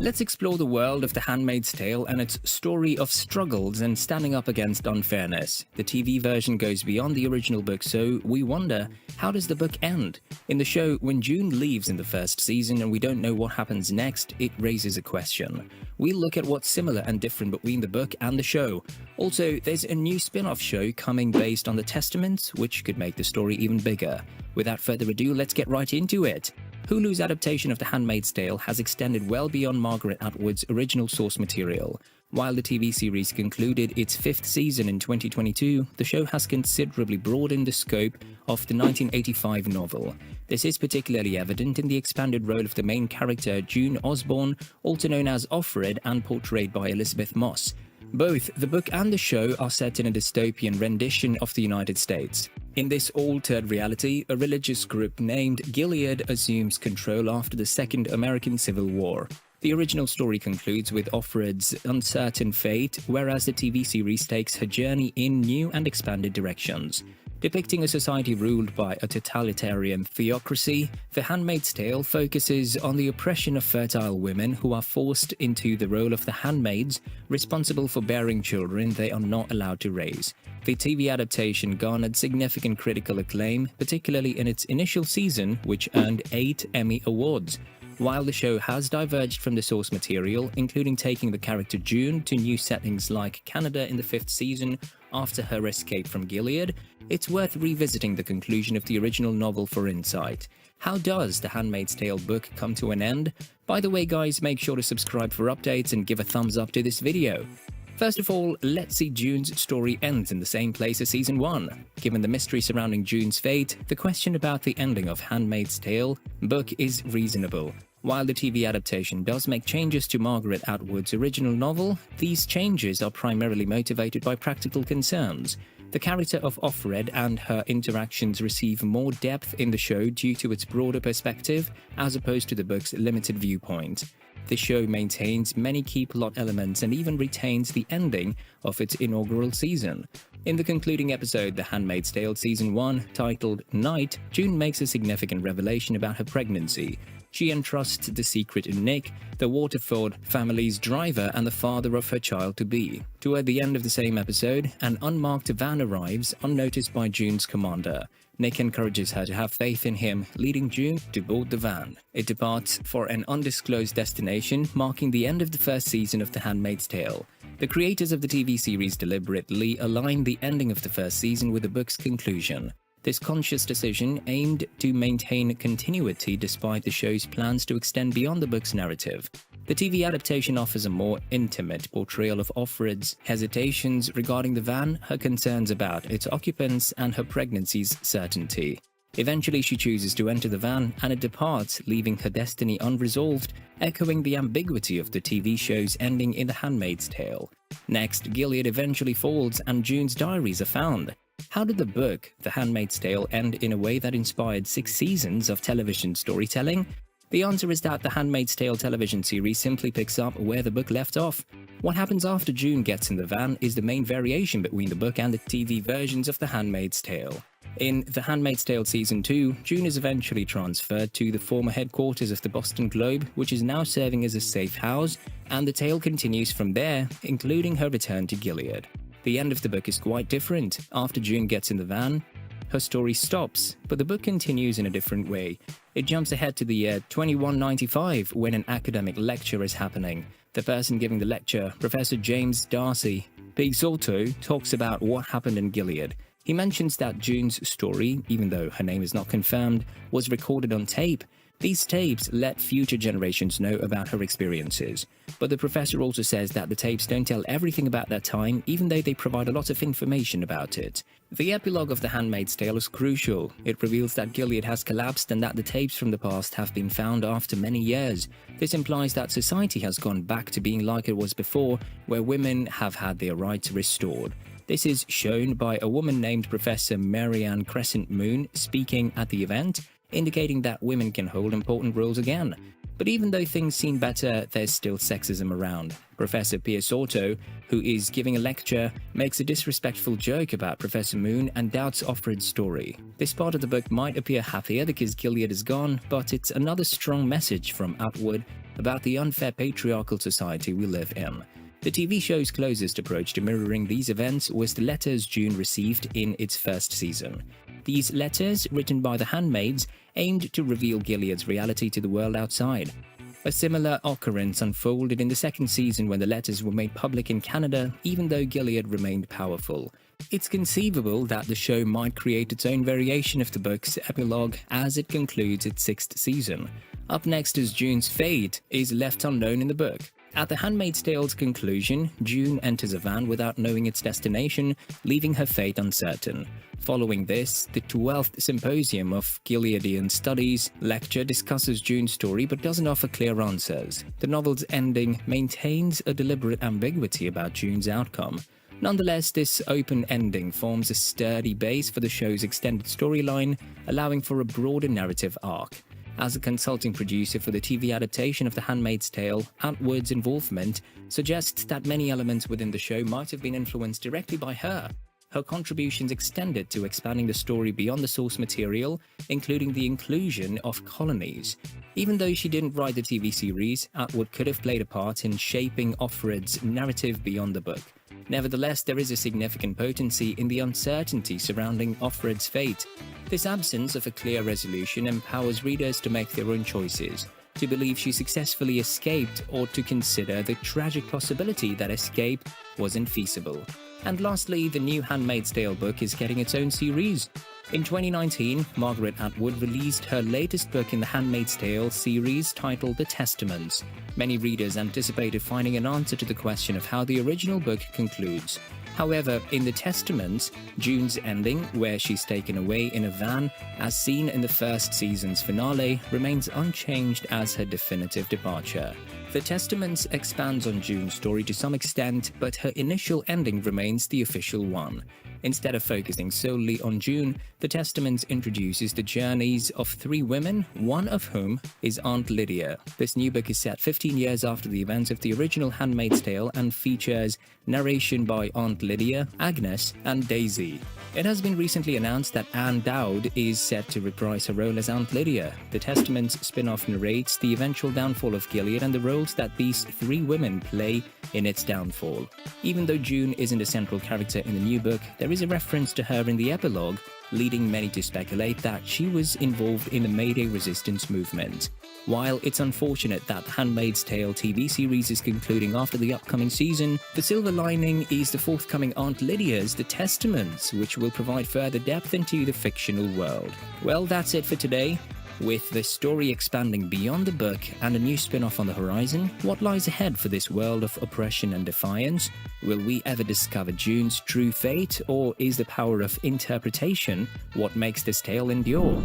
Let's explore the world of The Handmaid's Tale and its story of struggles and standing up against unfairness. The TV version goes beyond the original book, so we wonder, how does the book end? In the show, when June leaves in the first season and we don't know what happens next, it raises a question. We look at what's similar and different between the book and the show. Also, there's a new spin-off show coming based on the Testament, which could make the story even bigger. Without further ado, let's get right into it. Hulu's adaptation of The Handmaid's Tale has extended well beyond Margaret Atwood's original source material. While the TV series concluded its 5th season in 2022, the show has considerably broadened the scope of the 1985 novel. This is particularly evident in the expanded role of the main character, June Osborne, also known as Offred and portrayed by Elisabeth Moss. Both the book and the show are set in a dystopian rendition of the United States. In this altered reality, a religious group named Gilead assumes control after the Second American Civil War. The original story concludes with Offred's uncertain fate, whereas the TV series takes her journey in new and expanded directions. Depicting a society ruled by a totalitarian theocracy, The Handmaid's Tale focuses on the oppression of fertile women who are forced into the role of the handmaids, responsible for bearing children they are not allowed to raise. The TV adaptation garnered significant critical acclaim, particularly in its initial season, which earned 8 Emmy Awards. While the show has diverged from the source material, including taking the character June to new settings like Canada in the 5th season after her escape from Gilead, it's worth revisiting the conclusion of the original novel for insight. How does The Handmaid's Tale book come to an end? By the way guys, make sure to subscribe for updates and give a thumbs up to this video. First of all, let's see June's story ends in the same place as Season 1. Given the mystery surrounding June's fate, the question about the ending of Handmaid's Tale book is reasonable. While the TV adaptation does make changes to Margaret Atwood's original novel, these changes are primarily motivated by practical concerns. The character of Offred and her interactions receive more depth in the show due to its broader perspective, as opposed to the book's limited viewpoint. The show maintains many key plot elements and even retains the ending of its inaugural season. In the concluding episode, The Handmaid's Tale Season 1, titled Night, June makes a significant revelation about her pregnancy. She entrusts the secret in Nick, the Waterford family's driver and the father of her child-to-be. Toward the end of the same episode, an unmarked van arrives, unnoticed by June's commander. Nick encourages her to have faith in him, leading June to board the van. It departs for an undisclosed destination, marking the end of the first season of The Handmaid's Tale. The creators of the TV series deliberately aligned the ending of the first season with the book's conclusion. This conscious decision aimed to maintain continuity despite the show's plans to extend beyond the book's narrative. The TV adaptation offers a more intimate portrayal of Offred's hesitations regarding the van, her concerns about its occupants, and her pregnancy's certainty. Eventually, she chooses to enter the van, and it departs, leaving her destiny unresolved, echoing the ambiguity of the TV show's ending in The Handmaid's Tale. Next, Gilead eventually falls, and June's diaries are found. How did the book, The Handmaid's Tale, end in a way that inspired 6 seasons of television storytelling? The answer is that The Handmaid's Tale television series simply picks up where the book left off. What happens after June gets in the van is the main variation between the book and the TV versions of The Handmaid's Tale. In The Handmaid's Tale Season 2, June is eventually transferred to the former headquarters of the Boston Globe, which is now serving as a safe house, and the tale continues from there, including her return to Gilead. The end of the book is quite different. After June gets in the van, her story stops, but the book continues in a different way. It jumps ahead to the year 2195 when an academic lecture is happening. The person giving the lecture, Professor James Darcy Peixoto, talks about what happened in Gilead. He mentions that June's story, even though her name is not confirmed, was recorded on tape. These tapes let future generations know about her experiences. But the professor also says that the tapes don't tell everything about that time, even though they provide a lot of information about it. The epilogue of The Handmaid's Tale is crucial. It reveals that Gilead has collapsed and that the tapes from the past have been found after many years. This implies that society has gone back to being like it was before, where women have had their rights restored. This is shown by a woman named Professor Marianne Crescent Moon speaking at the event, indicating that women can hold important roles again. But even though things seem better, there's still sexism around. Professor Peixoto, who is giving a lecture, makes a disrespectful joke about Professor Moon and doubts Offred's story. This part of the book might appear happier because Gilead is gone, but it's another strong message from Atwood about the unfair patriarchal society we live in. The TV show's closest approach to mirroring these events was the letters June received in its first season. These letters, written by the Handmaids, aimed to reveal Gilead's reality to the world outside. A similar occurrence unfolded in the second season when the letters were made public in Canada, even though Gilead remained powerful. It's conceivable that the show might create its own variation of the book's epilogue as it concludes its sixth season. Up next is June's fate is left unknown in the book. At the Handmaid's Tale's conclusion, June enters a van without knowing its destination, leaving her fate uncertain. Following this, the 12th Symposium of Gileadian Studies lecture discusses June's story but doesn't offer clear answers. The novel's ending maintains a deliberate ambiguity about June's outcome. Nonetheless, this open ending forms a sturdy base for the show's extended storyline, allowing for a broader narrative arc. As a consulting producer for the TV adaptation of The Handmaid's Tale, Atwood's involvement suggests that many elements within the show might have been influenced directly by her. Her contributions extended to expanding the story beyond the source material, including the inclusion of colonies. Even though she didn't write the TV series, Atwood could have played a part in shaping Offred's narrative beyond the book. Nevertheless, there is a significant potency in the uncertainty surrounding Offred's fate. This absence of a clear resolution empowers readers to make their own choices, to believe she successfully escaped, or to consider the tragic possibility that escape wasn't feasible. And lastly, the new Handmaid's Tale book is getting its own series. In 2019, Margaret Atwood released her latest book in the Handmaid's Tale series titled The Testaments. Many readers anticipated finding an answer to the question of how the original book concludes. However, in The Testaments, June's ending, where she's taken away in a van, as seen in the first season's finale, remains unchanged as her definitive departure. The Testaments expands on June's story to some extent, but her initial ending remains the official one. Instead of focusing solely on June, The Testaments introduces the journeys of three women, one of whom is Aunt Lydia. This new book is set 15 years after the events of the original Handmaid's Tale and features narration by Aunt Lydia, Agnes, and Daisy. It has been recently announced that Anne Dowd is set to reprise her role as Aunt Lydia. The Testaments spin-off narrates the eventual downfall of Gilead and the roles that these three women play in its downfall. Even though June isn't a central character in the new book, there is a reference to her in the epilogue, leading many to speculate that she was involved in the May Day resistance movement. While it's unfortunate that Handmaid's Tale TV series is concluding after the upcoming season, the silver lining is the forthcoming Aunt Lydia's The Testaments, which will provide further depth into the fictional world. Well, that's it for today. With the story expanding beyond the book and a new spin-off on the horizon, what lies ahead for this world of oppression and defiance? Will we ever discover June's true fate, or is the power of interpretation what makes this tale endure?